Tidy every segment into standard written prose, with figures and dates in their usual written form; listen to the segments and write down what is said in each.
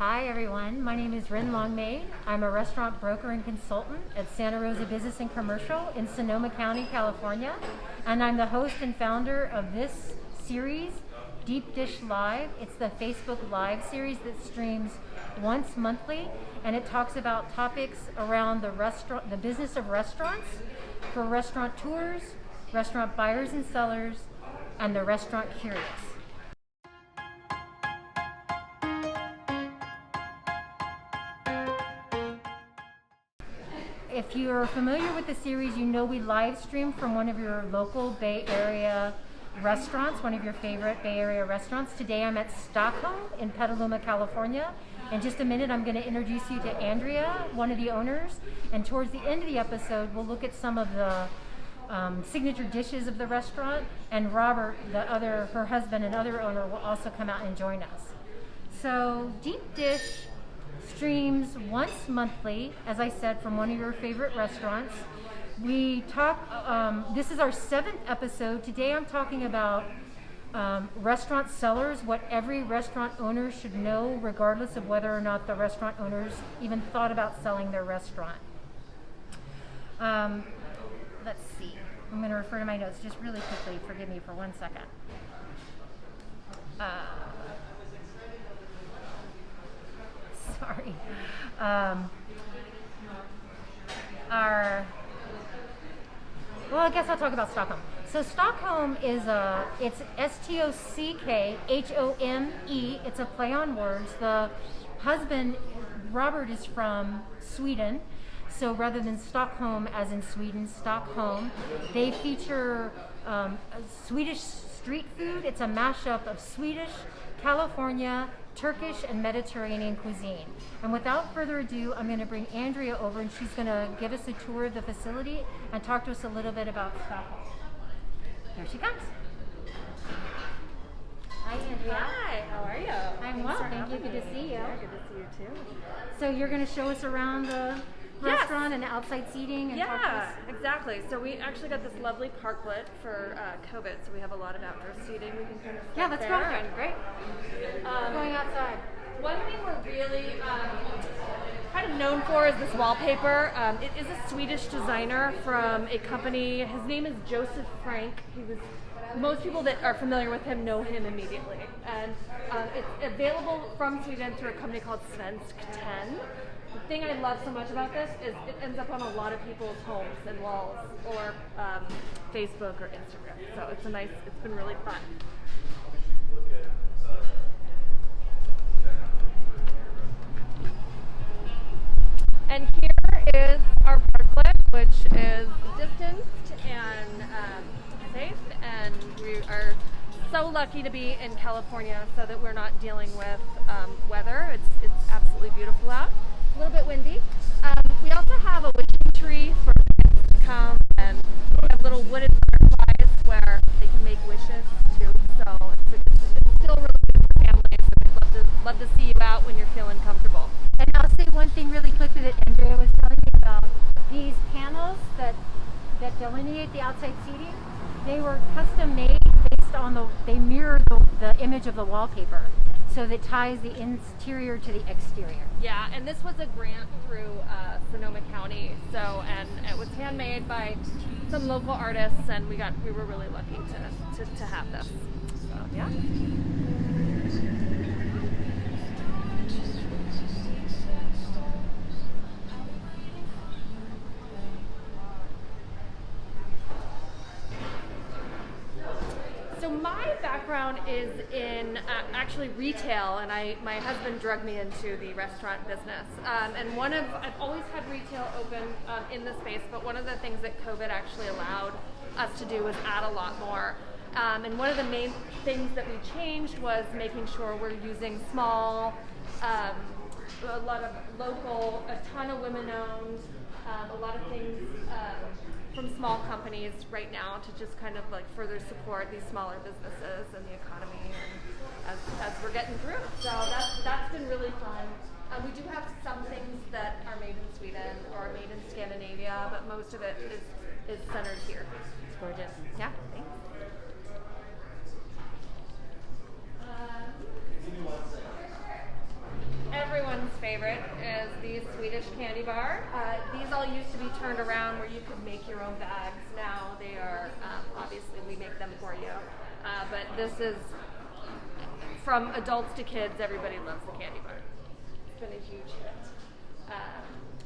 Hi everyone, my name is Rin Longmaid. I'm a restaurant broker and consultant at Santa Rosa Business and Commercial in Sonoma County, California. And I'm the host and founder of this series, Deep Dish Live. It's the Facebook Live series that streams once monthly, and it talks about topics around the business of restaurants for restaurateurs, restaurant buyers and sellers, and the restaurant curious. If you're familiar with the series, you know we live stream from one of your local Bay Area restaurants, one of your favorite Bay Area restaurants. Today I'm at Stockholm in Petaluma, California. In just a minute, I'm going to introduce you to Andrea, one of the owners, and towards the end of the episode, we'll look at some of the signature dishes of the restaurant, and Robert, her husband and other owner, will also come out and join us. So Deep Dish streams once monthly, as I said, from one of your favorite restaurants. We talk, this is our 7th episode. Today I'm talking about restaurant sellers, what every restaurant owner should know, regardless of whether or not the restaurant owners even thought about selling their restaurant. Let's see. I'm going to refer to my notes just really quickly. Forgive me for 1 second. Sorry. Well, I guess I'll talk about Stockholm. So Stockholm is it's Stockhome. It's a play on words. The husband, Robert, is from Sweden. So rather than Stockholm as in Sweden, Stockholm, they feature Swedish street food. It's a mashup of Swedish, California, Turkish, and Mediterranean cuisine. And without further ado, I'm going to bring Andrea over, and she's going to give us a tour of the facility and talk to us a little bit about Stockholm. Here she comes. Hi, Andrea. Hi, how are you? I'm well, thank you. Good to see you. Yeah, good to see you too. So you're going to show us around the restaurant and the outside seating and talk to us? Exactly. So we actually got this lovely parklet for COVID, so we have a lot of outdoor seating. We can kind of let's there. go. And great. Going outside. One thing we're really kind of known for is this wallpaper. It is a Swedish designer from a company. His name is Joseph Frank. Most people that are familiar with him know him immediately. And it's available from Sweden through a company called Svensk 10. The thing I love so much about this is it ends up on a lot of people's homes and walls, or Facebook or Instagram. So it's been really fun. And here is our parklet, which is distanced and safe, and we are so lucky to be in California so that we're not dealing with weather. It's absolutely beautiful out. A little bit windy. We also have a wishing tree for kids to come, and we have little wooden butterflies where they can make wishes too. So it's still really good for families, and we'd love to see you out when you're feeling comfortable. And I'll say one thing really quickly that Andrea was telling me about. These panels that delineate the outside seating, they were custom made based on they mirror the image of the wallpaper. So that ties the interior to the exterior. Yeah, and this was a grant through Sonoma County, and it was handmade by some local artists, and we were really lucky to have this. So yeah. So my background is in actually retail, and my husband drugged me into the restaurant business. I've always had retail open in the space, but one of the things that COVID actually allowed us to do was add a lot more. And one of the main things that we changed was making sure we're using small, a lot of local, a ton of women-owned, a lot of things from small companies right now to just kind of like further support these smaller businesses and the economy, and as we're getting through. So that's been really fun. We do have some things that are made in Sweden or made in Scandinavia, but most of it is centered here. It's gorgeous. Yeah, thanks. Everyone this is, from adults to kids, everybody loves the candy bar. It's been a huge hit.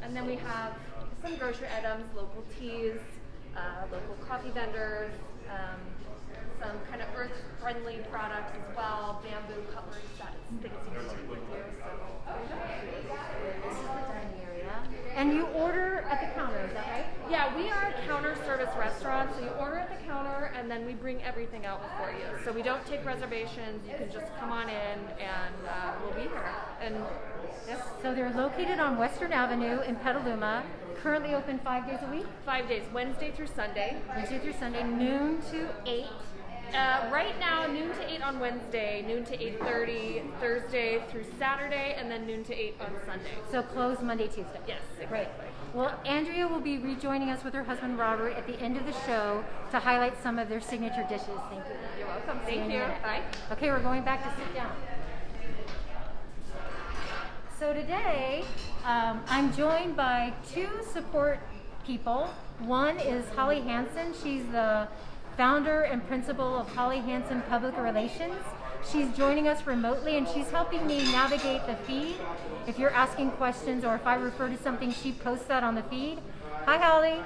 And then we have some grocery items, local teas, local coffee vendors, some kind of earth-friendly products as well, bamboo cutlery sets, things you can take with you. So, This is the dining area. And you order at the counter, is that right? yeah, we are a counter service restaurant, so you order at the counter and then we bring everything out for you. So we don't take reservations, you can just come on in and we'll be here. And yes, So they're located on Western Avenue in Petaluma, currently open 5 days a week, 5 days, Wednesday through Sunday. Wednesday through Sunday, noon to 8. Right now, noon to 8 on Wednesday, noon to 8:30 Thursday through Saturday, and then noon to 8 on Sunday. So closed Monday, Tuesday. Yes, Great. exactly. Well, Andrea will be rejoining us with her husband Robert at the end of the show to highlight some of their signature dishes. Thank you. You're welcome. See you Thank in a you. minute. Bye. Okay, we're going back to sit down. So today, I'm joined by two support people. One is Holly Hansen. She's the founder and principal of Holly Hansen Public Relations. She's joining us remotely and she's helping me navigate the feed. If you're asking questions or if I refer to something, she posts that on the feed. Hi, Holly.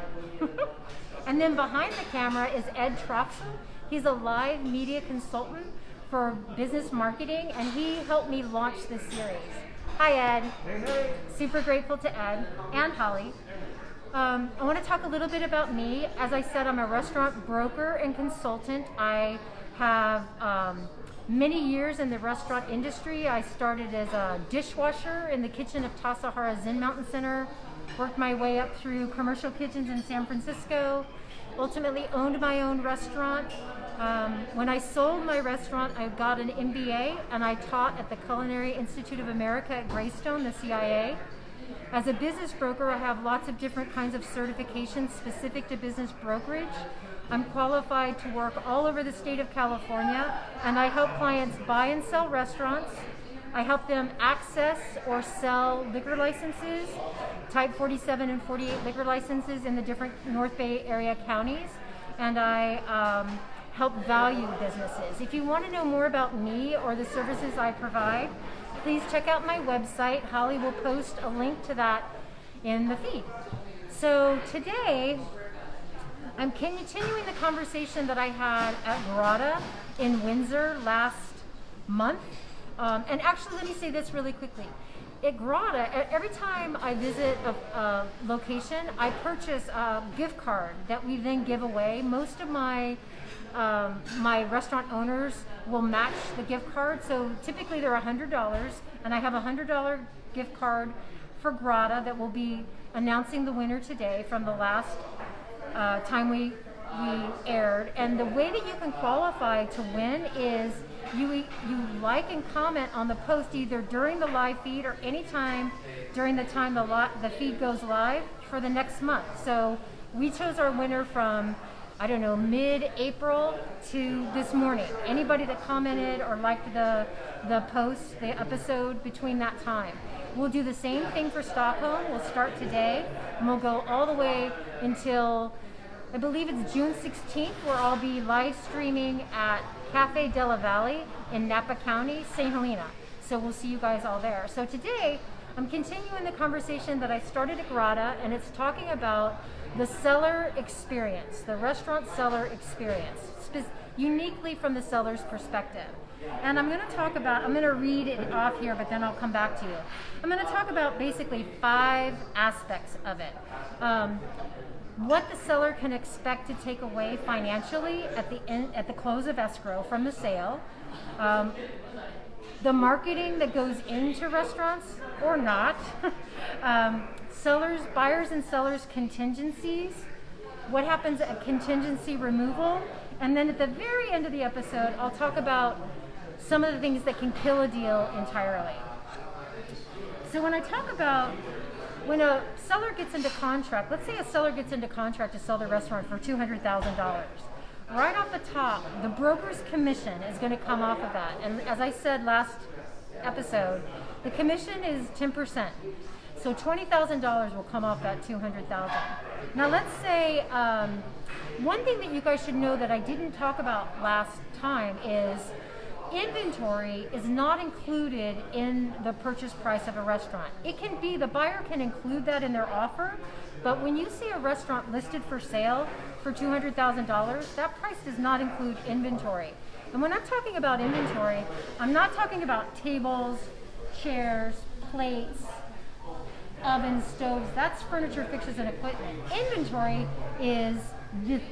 And then behind the camera is Ed Troxel. He's a live media consultant for business marketing and he helped me launch this series. Hi, Ed. Hey. Super grateful to Ed and Holly. I want to talk a little bit about me. As I said, I'm a restaurant broker and consultant. I have many years in the restaurant industry. I started as a dishwasher in the kitchen of Tassajara Zen Mountain Center, worked my way up through commercial kitchens in San Francisco, ultimately owned my own restaurant. When I sold my restaurant, I got an MBA and I taught at the Culinary Institute of America at Greystone, the CIA. As a business broker, I have lots of different kinds of certifications specific to business brokerage. I'm qualified to work all over the state of California, and I help clients buy and sell restaurants. I help them access or sell liquor licenses, type 47 and 48 liquor licenses in the different North Bay area counties, and I help value businesses. If you want to know more about me or the services I provide, please check out my website. Holly will post a link to that in the feed. So today, I'm continuing the conversation that I had at Grata in Windsor last month. And actually, let me say this really quickly. At Grata, every time I visit a location, I purchase a gift card that we then give away. Most of my restaurant owners will match the gift card. So typically they're $100, and I have a $100 gift card for Grata that will be announcing the winner today from the last time we aired. And the way that you can qualify to win is you like and comment on the post either during the live feed or anytime during the time the feed goes live for the next month. So we chose our winner from, I don't know, mid-April to this morning. Anybody that commented or liked the post, the episode between that time. We'll do the same thing for Stockholm. We'll start today and we'll go all the way until, I believe it's June 16th, where I'll be live streaming at Cafe Della Valle in Napa County, St. Helena. So we'll see you guys all there. So today, I'm continuing the conversation that I started at Grata, and it's talking about the seller experience, the restaurant seller experience, uniquely from the seller's perspective. And I'm going to read it off here, but then I'll come back to you. I'm going to talk about basically 5 aspects of it. What the seller can expect to take away financially at the close of escrow from the sale, the marketing that goes into restaurants or not, buyers and sellers contingencies, what happens at contingency removal, and then at the very end of the episode, I'll talk about some of the things that can kill a deal entirely. So when I talk about when a seller gets into contract, let's say a seller gets into contract to sell their restaurant for $200,000. Right off the top, the broker's commission is going to come off of that. And as I said last episode, the commission is 10%. So $20,000 will come off that $200,000. Now let's say one thing that you guys should know that I didn't talk about last time is inventory is not included in the purchase price of a restaurant. It can be, the buyer can include that in their offer, but when you see a restaurant listed for sale for $200,000, that price does not include inventory. And when I'm talking about inventory, I'm not talking about tables, chairs, plates, ovens, stoves. That's furniture, fixtures, and equipment. Inventory is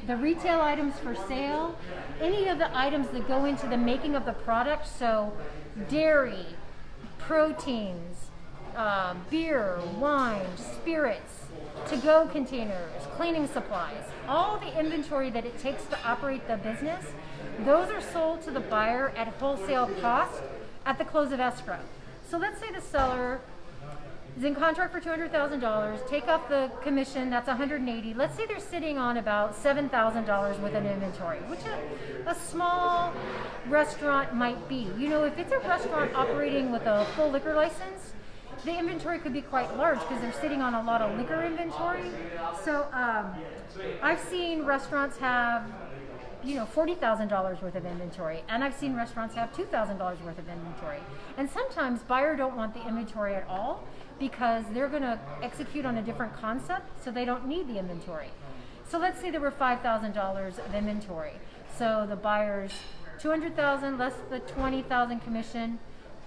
the retail items for sale, any of the items that go into the making of the product, so dairy, proteins, beer, wine, spirits, to-go containers, cleaning supplies, all the inventory that it takes to operate the business, those are sold to the buyer at wholesale cost at the close of escrow. So let's say the seller is in contract for $200,000, take off the commission, that's $180,000. Let's say they're sitting on about $7,000 with an inventory, which a small restaurant might be. You know, if it's a restaurant operating with a full liquor license, the inventory could be quite large because they're sitting on a lot of liquor inventory. So I've seen restaurants have, you know, $40,000 worth of inventory, and I've seen restaurants have $2,000 worth of inventory. And sometimes buyers don't want the inventory at all because they're going to execute on a different concept, so they don't need the inventory. So let's say there were $5,000 of inventory. So the buyer's $200,000 less the $20,000 commission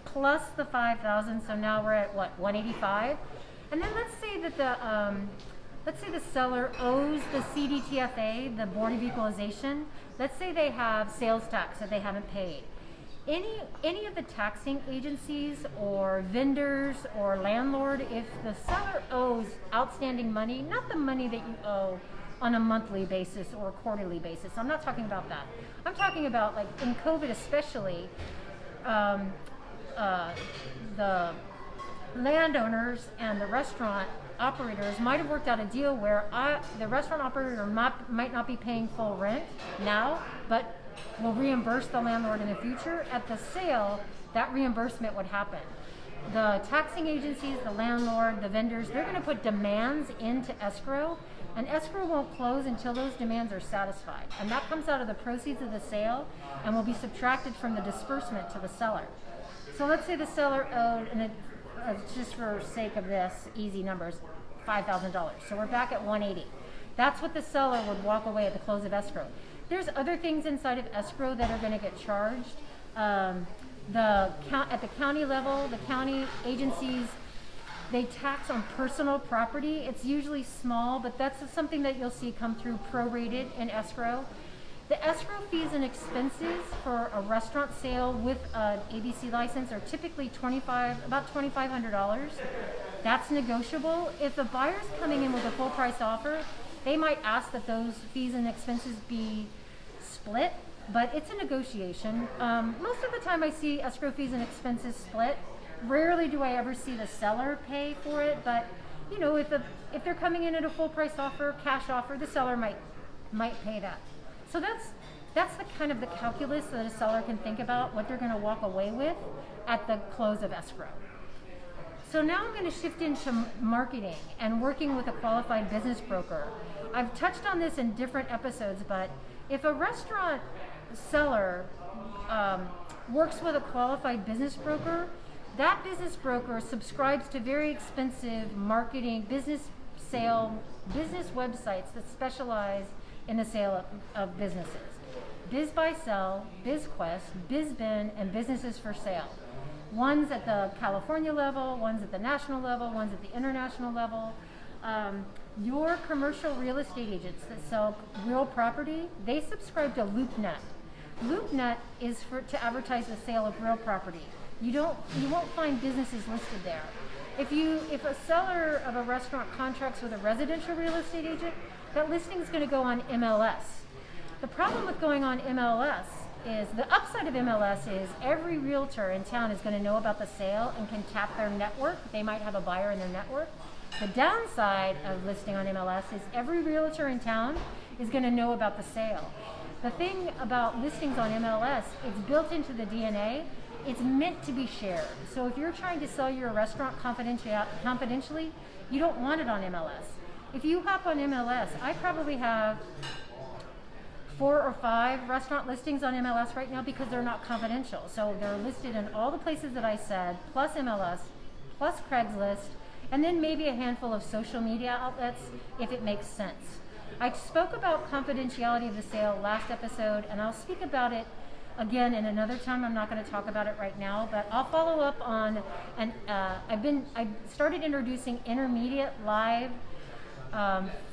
plus the $5,000. So now we're at what, $185,000? And then let's say that the seller owes the CDTFA, the Board of Equalization. Let's say they have sales tax that they haven't paid. Any of the taxing agencies or vendors or landlord, if the seller owes outstanding money, not the money that you owe on a monthly basis or quarterly basis, I'm not talking about that. I'm talking about, like in COVID especially, the landowners and the restaurant operators might have worked out a deal where the restaurant operator might not be paying full rent now, but will reimburse the landlord in the future. At the sale, that reimbursement would happen. The taxing agencies, the landlord, the vendors, they're going to put demands into escrow, and escrow won't close until those demands are satisfied. And that comes out of the proceeds of the sale and will be subtracted from the disbursement to the seller. So let's say the seller owed, and just for sake of this, easy numbers, $5,000. So we're back at $180,000. That's what the seller would walk away at the close of escrow. There's other things inside of escrow that are going to get charged. At the county level, the county agencies, they tax on personal property. It's usually small, but that's something that you'll see come through prorated in escrow. The escrow fees and expenses for a restaurant sale with an ABC license are typically about $2,500. That's negotiable. If the buyer's coming in with a full price offer, they might ask that those fees and expenses be split, but it's a negotiation. Most of the time I see escrow fees and expenses split. Rarely do I ever see the seller pay for it, but you know, if they're coming in at a full price offer, cash offer, the seller might pay that. So that's the kind of the calculus that a seller can think about what they're going to walk away with at the close of escrow. So now I'm going to shift into marketing and working with a qualified business broker. I've touched on this in different episodes, but if a restaurant seller works with a qualified business broker, that business broker subscribes to very expensive marketing, business websites that specialize in the sale of businesses. BizBuySell, BizQuest, BizBin, and Businesses for Sale. One's at the California level, one's at the national level, one's at the international level. Your commercial real estate agents that sell real property, they subscribe to LoopNet. LoopNet is to advertise the sale of real property. You won't find businesses listed there. If a seller of a restaurant contracts with a residential real estate agent, that listing is going to go on MLS. The problem with going on MLS is, the upside of MLS is every realtor in town is going to know about the sale and can tap their network. They might have a buyer in their network. The downside of listing on MLS is every realtor in town is going to know about the sale. The thing about listings on MLS, it's built into the DNA. it's meant to be shared. So if you're trying to sell your restaurant confidentially, you don't want it on MLS. If you hop on MLS, I probably have 4 or 5 restaurant listings on MLS right now because they're not confidential. So they're listed in all the places that I said, plus MLS, plus Craigslist, and then maybe a handful of social media outlets if it makes sense. I spoke about confidentiality of the sale last episode, and I'll speak about it again in another time. I'm not going to talk about it right now, but I'll follow up on, and I started introducing intermediate live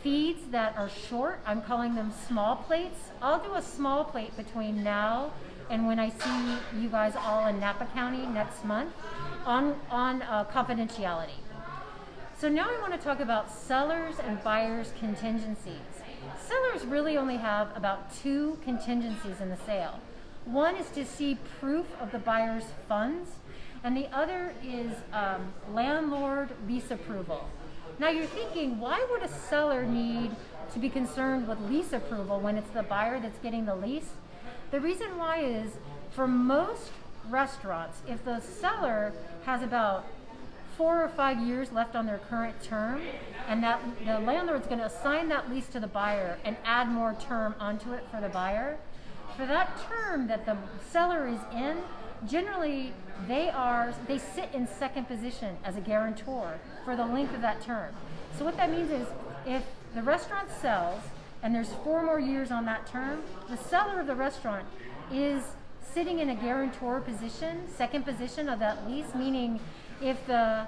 feeds that are short. I'm calling them small plates. I'll do a small plate between now and when I see you guys all in Napa County next month on confidentiality. So now I want to talk about sellers and buyers contingencies. Sellers really only have about 2 contingencies in the sale. One is to see proof of the buyer's funds, and the other is landlord lease approval. Now you're thinking, why would a seller need to be concerned with lease approval when it's the buyer that's getting the lease? The reason why is, for most restaurants, if the seller has about 4 or 5 years left on their current term, and that the landlord's going to assign that lease to the buyer and add more term onto it for the buyer, for that term that the seller is in, generally they sit in second position as a guarantor for the length of that term. So what that means is, if the restaurant sells and there's 4 more years on that term, the seller of the restaurant is sitting in a guarantor position, second position of that lease, meaning if the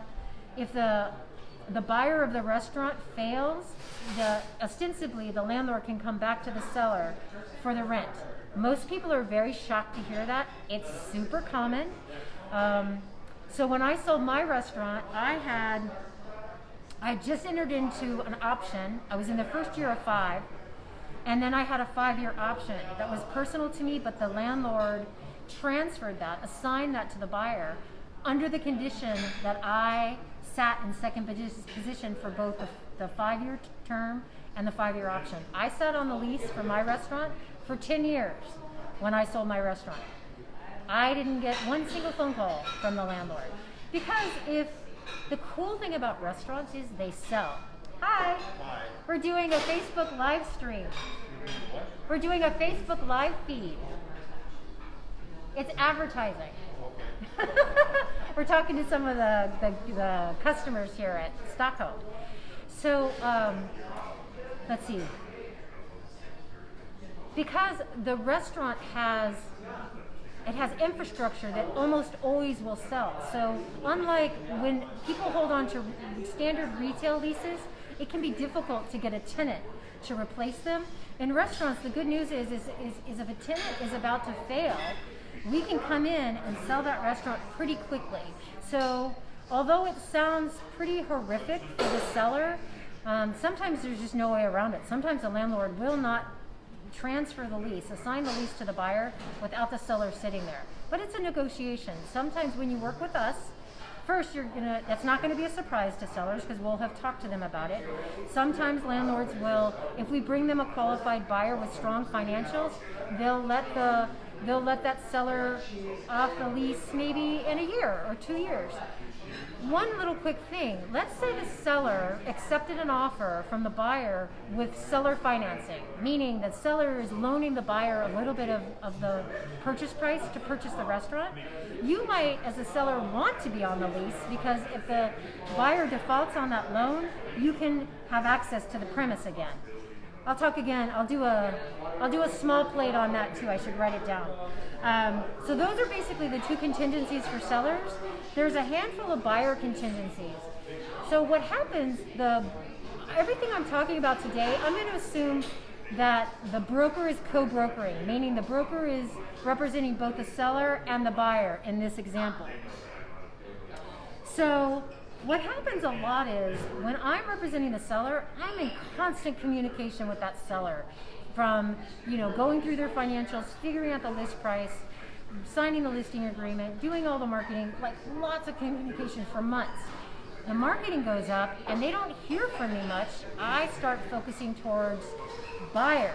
buyer of the restaurant fails, ostensibly the landlord can come back to the seller for the rent. Most people are very shocked to hear that. It's super common. So when I sold my restaurant, I just entered into an option. I was in the first year of 5, and then I had a 5-year option that was personal to me, but the landlord transferred that, assigned that to the buyer under the condition that I sat in second position for both the 5-year term and the 5-year option. I sat on the lease for my restaurant for 10 years when I sold my restaurant. I didn't get one single phone call from the landlord. Because the cool thing about restaurants is they sell. Hi. Hi. We're doing a Facebook live stream. What? We're doing a Facebook live feed. It's advertising. Okay. We're talking to some of the customers here at Stockholm. So let's see. Because the restaurant has infrastructure that almost always will sell. So unlike when people hold on to standard retail leases, it can be difficult to get a tenant to replace them. In restaurants, the good news is if a tenant is about to fail, we can come in and sell that restaurant pretty quickly. So although it sounds pretty horrific for the seller, sometimes there's just no way around it. Sometimes the landlord will not transfer the lease, assign the lease to the buyer without the seller sitting there. But it's a negotiation. Sometimes when you work with us, first that's not going to be a surprise to sellers because we'll have talked to them about it. Sometimes landlords will, if we bring them a qualified buyer with strong financials, they'll let that seller off the lease maybe in a year or 2 years. One little quick thing, let's say the seller accepted an offer from the buyer with seller financing, meaning the seller is loaning the buyer a little bit of the purchase price to purchase the restaurant. You might, as a seller, want to be on the lease because if the buyer defaults on that loan, you can have access to the premise again. I'll talk again. I'll do a small plate on that too. I should write it down. So those are basically the 2 contingencies for sellers. There's a handful of buyer contingencies. So what happens, everything I'm talking about today, I'm going to assume that the broker is co-brokering, meaning the broker is representing both the seller and the buyer in this example. So what happens a lot is when I'm representing the seller, I'm in constant communication with that seller, from going through their financials, figuring out the list price, signing the listing agreement, doing all the marketing, like lots of communication for months. The marketing goes up and they don't hear from me much. I start focusing towards buyers.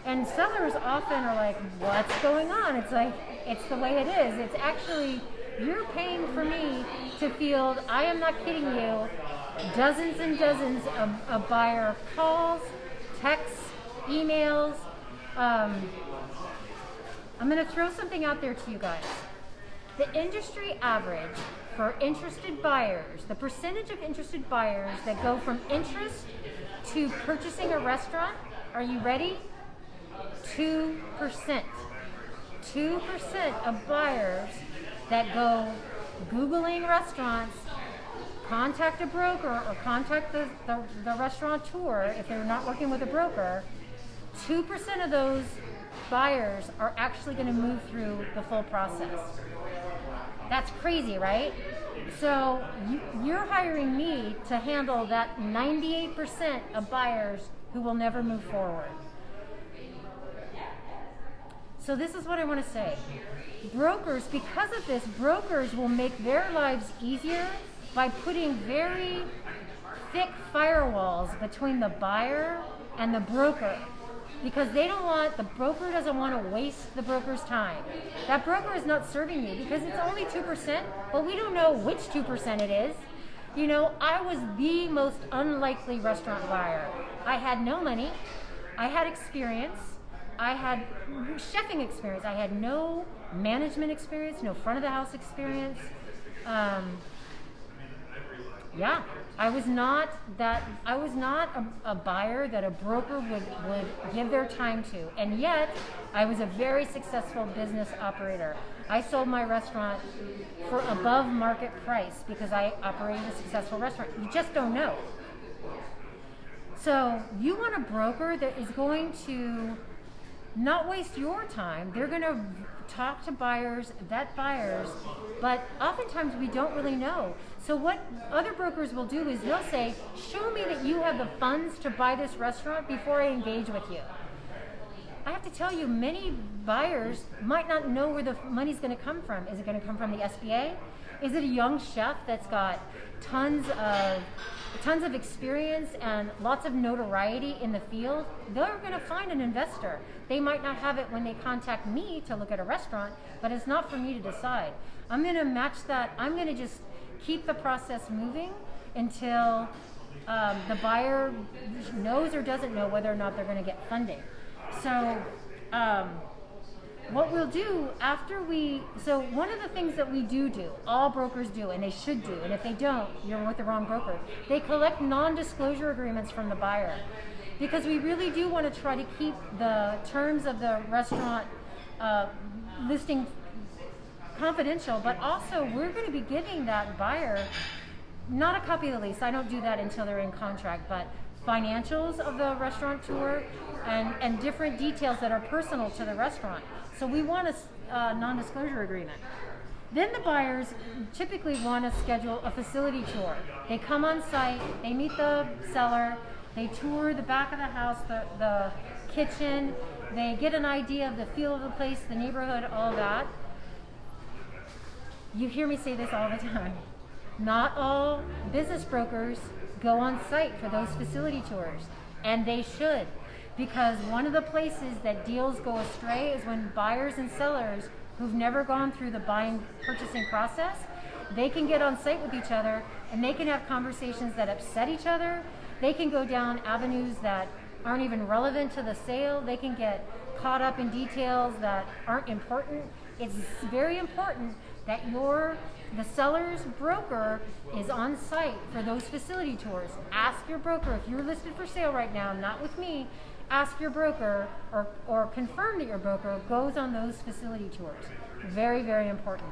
And sellers often are like, what's going on? It's like, it's the way it is. It's actually, you're paying for me to field, I am not kidding you, dozens and dozens of buyer calls, texts, emails. I'm going to throw something out there to you guys. The industry average for interested buyers, the percentage of interested buyers that go from interest to purchasing a restaurant, are you ready? 2%. 2% of buyers that go Googling restaurants, contact a broker or contact the restaurateur if they're not working with a broker, 2% of those buyers are actually going to move through the full process. That's crazy, right? So you're hiring me to handle that 98% of buyers who will never move forward. So this is what I want to say. Brokers, because of this, brokers will make their lives easier by putting very thick firewalls between the buyer and the broker. Because they don't want, the broker doesn't want to waste the broker's time. That broker is not serving you because it's only 2%, but we don't know which 2% it is. You know, I was the most unlikely restaurant buyer. I had no money. I had experience. I had chefing experience. I had no management experience, no front of the house experience. Yeah, I was not a buyer that a broker would give their time to. And yet, I was a very successful business operator. I sold my restaurant for above market price because I operated a successful restaurant. You just don't know. So you want a broker that is going to not waste your time. They're going to talk to buyers, vet buyers, but oftentimes we don't really know. So what other brokers will do is they'll say, show me that you have the funds to buy this restaurant before I engage with you. I have to tell you, many buyers might not know where the money's going to come from. Is it going to come from the SBA? Is it a young chef that's got tons of experience and lots of notoriety in the field? They're going to find an investor. They might not have it when they contact me to look at a restaurant, but it's not for me to decide. I'm going to match that. I'm going to just keep the process moving until the buyer knows or doesn't know whether or not they're going to get funding. So what we'll do after so one of the things that we do, all brokers do, and they should do, and if they don't, you're with the wrong broker, they collect non-disclosure agreements from the buyer. Because we really do want to try to keep the terms of the restaurant listing confidential, but also we're going to be giving that buyer not a copy of the lease. I don't do that until they're in contract, but financials of the restaurateur and different details that are personal to the restaurant. So we want a non-disclosure agreement. Then the buyers typically want to schedule a facility tour. They come on site, they meet the seller, they tour the back of the house, the kitchen, they get an idea of the feel of the place, the neighborhood, all that. You hear me say this all the time. Not all business brokers go on site for those facility tours, and they should, because one of the places that deals go astray is when buyers and sellers who've never gone through the buying purchasing process, they can get on site with each other and they can have conversations that upset each other. They can go down avenues that aren't even relevant to the sale. They can get caught up in details that aren't important. It's very important that the seller's broker is on site for those facility tours. Ask your broker, if you're listed for sale right now, not with me, ask your broker or confirm that your broker goes on those facility tours. Very, very important.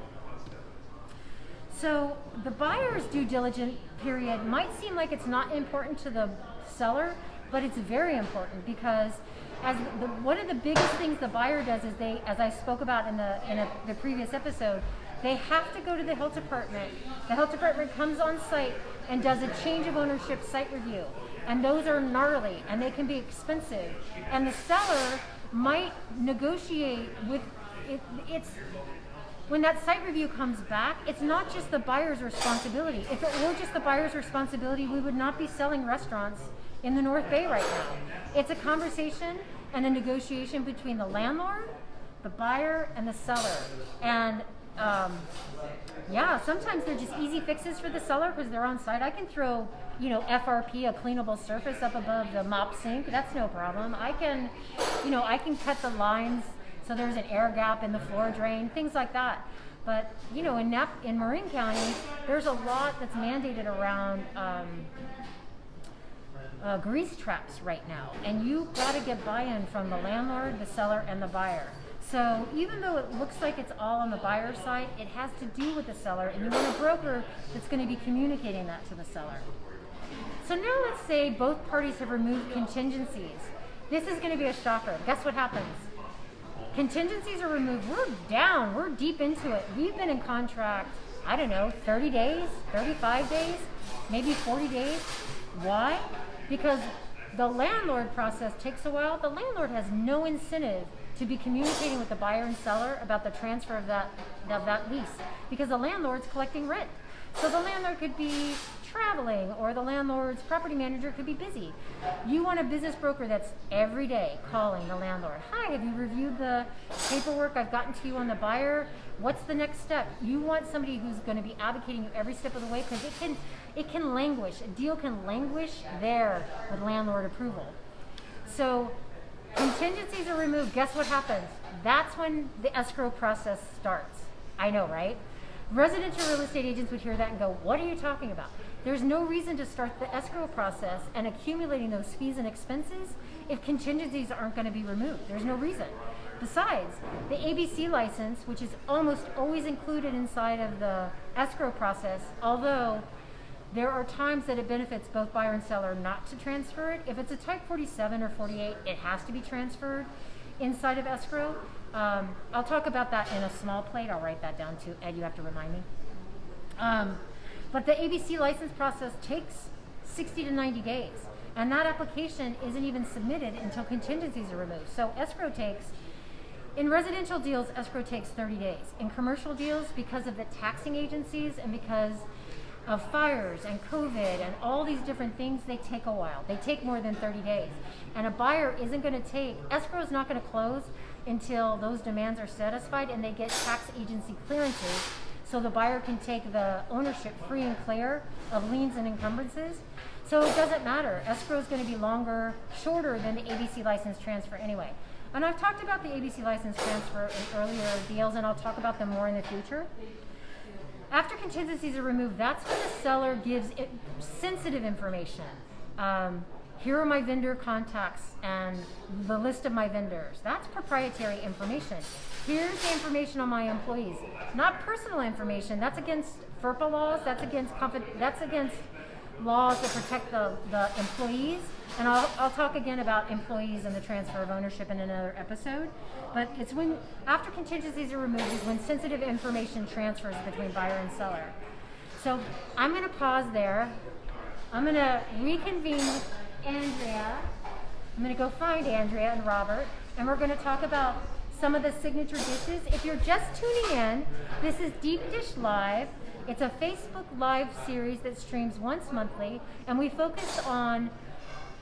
So the buyer's due diligence period might seem like it's not important to the seller, but it's very important because one of the biggest things the buyer does is they, as I spoke about in the previous episode, they have to go to the health department. The health department comes on site and does a change of ownership site review. And those are gnarly and they can be expensive. And the seller might negotiate with it's when that site review comes back, it's not just the buyer's responsibility. If it were just the buyer's responsibility, we would not be selling restaurants in the North Bay right now. It's a conversation and a negotiation between the landlord, the buyer, and the seller. And yeah, sometimes they're just easy fixes for the seller because they're on site. I can throw, FRP, a cleanable surface, up above the mop sink. That's no problem. I can cut the lines so there's an air gap in the floor drain, things like that. But in Marin County, there's a lot that's mandated around grease traps right now, and you've got to get buy-in from the landlord, the seller, and the buyer. So even though it looks like it's all on the buyer's side, it has to do with the seller, and you want a broker that's going to be communicating that to the seller. So now let's say both parties have removed contingencies. This is going to be a shocker. Guess what happens? Contingencies are removed. We're down. We're deep into it. We've been in contract, 30 days, 35 days, maybe 40 days. Why? Because the landlord process takes a while. The landlord has no incentive to be communicating with the buyer and seller about the transfer of that lease, because the landlord's collecting rent. So the landlord could be traveling, or the landlord's property manager could be busy. You want a business broker that's every day calling the landlord. Hi, have you reviewed the paperwork I've gotten to you on the buyer? What's the next step? You want somebody who's going to be advocating you every step of the way, because it can languish. A deal can languish there with landlord approval. So contingencies are removed. Guess what happens? That's when the escrow process starts. I know, right? Residential real estate agents would hear that and go, what are you talking about? There's no reason to start the escrow process and accumulating those fees and expenses if contingencies aren't going to be removed. There's no reason. Besides, the ABC license, which is almost always included inside of the escrow process, although there are times that it benefits both buyer and seller not to transfer it. If it's a type 47 or 48, it has to be transferred inside of escrow. I'll talk about that in a small plate. I'll write that down too. Ed, you have to remind me. But the ABC license process takes 60 to 90 days. And that application isn't even submitted until contingencies are removed. So escrow takes, in residential deals, escrow takes 30 days. In commercial deals, because of the taxing agencies and because of fires and COVID and all these different things, they take a while. They take more than 30 days. And a buyer isn't going to take, escrow is not going to close until those demands are satisfied and they get tax agency clearances, so the buyer can take the ownership free and clear of liens and encumbrances. So it doesn't matter. Escrow is going to be shorter than the ABC license transfer anyway. And I've talked about the ABC license transfer in earlier deals, and I'll talk about them more in the future. After contingencies are removed, that's when the seller gives sensitive information. Here are my vendor contacts and the list of my vendors. That's proprietary information. Here's the information on my employees. Not personal information. That's against FERPA laws. That's against laws that protect the employees. And I'll talk again about employees and the transfer of ownership in another episode. But it's when, after contingencies are removed, is when sensitive information transfers between buyer and seller. So I'm going to pause there. I'm going to reconvene with Andrea. I'm going to go find Andrea and Robert, and we're going to talk about some of the signature dishes. If you're just tuning in, this is Deep Dish Live. It's a Facebook Live series that streams once monthly, and we focus on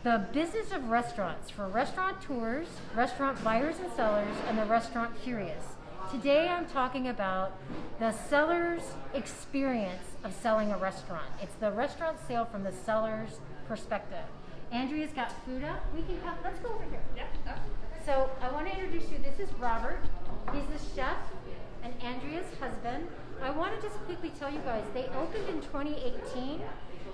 the business of restaurants for restaurateurs, restaurant buyers and sellers, and the restaurant curious. Today I'm talking about the seller's experience of selling a restaurant. It's the restaurant sale from the seller's perspective. Andrea's got food up. We can come. Let's go over here. Yeah. So I want to introduce you. This is Robert. He's the chef and Andrea's husband. I want to just quickly tell you guys, they opened in 2018,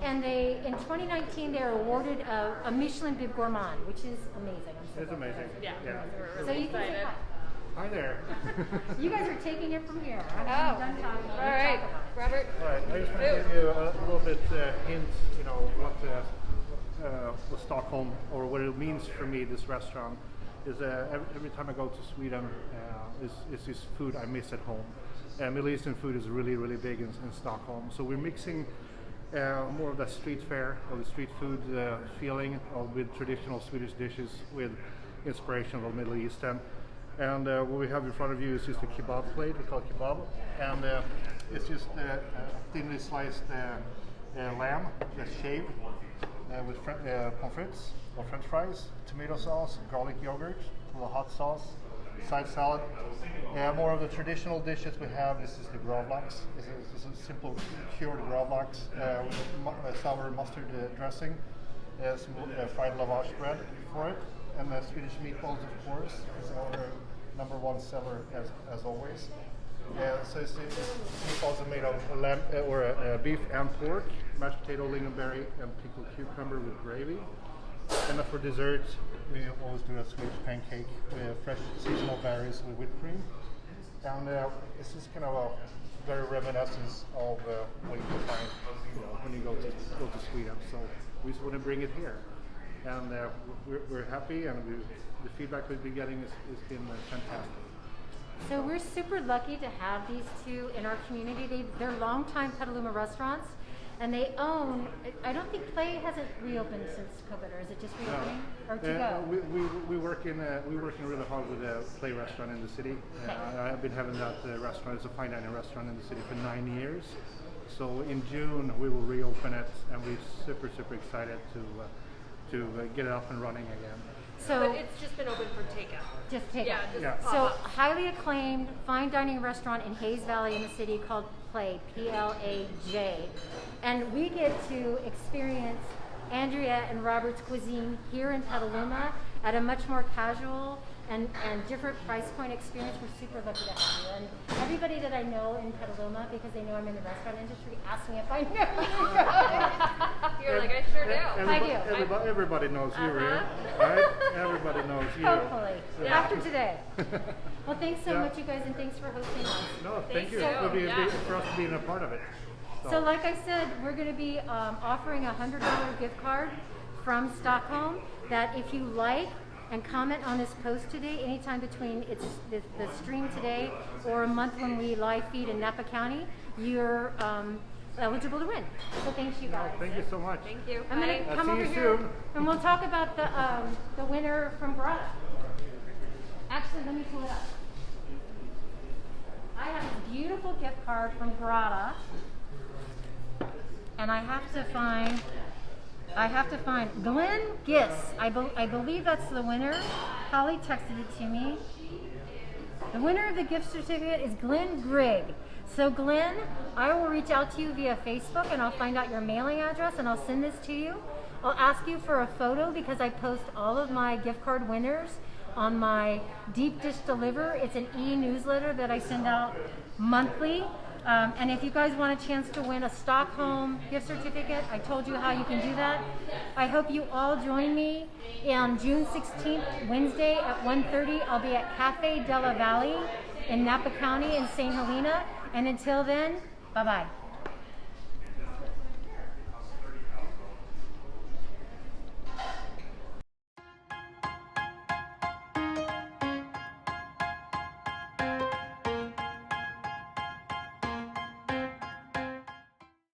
and in 2019 they were awarded a Michelin Bib Gourmand, which is amazing. It's amazing. Yeah. Yeah. So you can say hi. Hi there. You guys are taking it from here. I'm done talking. All right, Robert. All right. I just want to give you a little bit hint, what Stockholm, or what it means for me, this restaurant, is every time I go to Sweden, is this food I miss at home. Middle Eastern food is really, really big in Stockholm. So we're mixing more of that street fare, or the street food feeling with traditional Swedish dishes with inspiration of Middle Eastern. And what we have in front of you is just a kebab plate, we call it kebab. And it's just thinly sliced lamb that's shaved. with pommes frites or French fries, tomato sauce, garlic yogurt, a little hot sauce, side salad. More of the traditional dishes we have. This is the gravlax. This is a simple cured gravlax with sour mustard dressing. Some fried lavash bread for it, and the Swedish meatballs, of course, is our number one seller as always. So meatballs are made of lamb or beef and pork, mashed potato, lingonberry, and pickled cucumber with gravy. And then for dessert, we always do a Swedish pancake with fresh seasonal berries with whipped cream. And this is kind of a very reminiscence of what you can find when you go to Sweden. So we just want to bring it here. And we're happy, and the feedback we've been getting has been fantastic. So we're super lucky to have these two in our community. They're longtime Petaluma restaurants, and they own. I don't think Play hasn't reopened since COVID, or is it just reopening? Or to go? We working really hard with a Play restaurant in the city. Okay. I've been having that restaurant as a fine dining restaurant in the city for 9 years. So in June we will reopen it, and we're super excited to get it up and running again. So But it's just been open for takeout. just take Yeah, it. just So pop-up. highly acclaimed fine dining restaurant in Hayes Valley in the city called Play, Plaj, and we get to experience Andrea and Robert's cuisine here in Petaluma at a much more casual and different price point experience. We're super lucky to have you. And everybody that I know in Petaluma, because they know I'm in the restaurant industry, asks me if I know you guys. You're like, I sure do. I do. Everybody knows you here, Uh-huh. right? Everybody knows you. Hopefully, Yeah. after today. Well, thanks so Yeah. much, you guys, and thanks for hosting us. No, thank Thank you you. Yeah. for us being a part of it. So like I said, we're going to be offering a $100 gift card from Stockholm that if you like and comment on this post today, anytime between the stream today or a month when we live feed in Napa County, you're eligible to win. So thanks you guys. Thank you so much. Thank you. I'm going Bye. to I'll come see over you here soon. and we'll talk about the winner from Grata. Actually, let me pull it up. I have a beautiful gift card from Grata, and I have to find Glenn Giss. I believe that's the winner. Holly texted it to me. The winner of the gift certificate is Glenn Grigg. So Glenn, I will reach out to you via Facebook, and I'll find out your mailing address, and I'll send this to you. I'll ask you for a photo because I post all of my gift card winners on my Deep Dish Deliver. It's an e-newsletter that I send out monthly. And if you guys want a chance to win a Stockholm gift certificate, I told you how you can do that. I hope you all join me on June 16th, Wednesday at 1:30. I'll be at Cafe Della Valle in Napa County in St. Helena. And until then, bye-bye.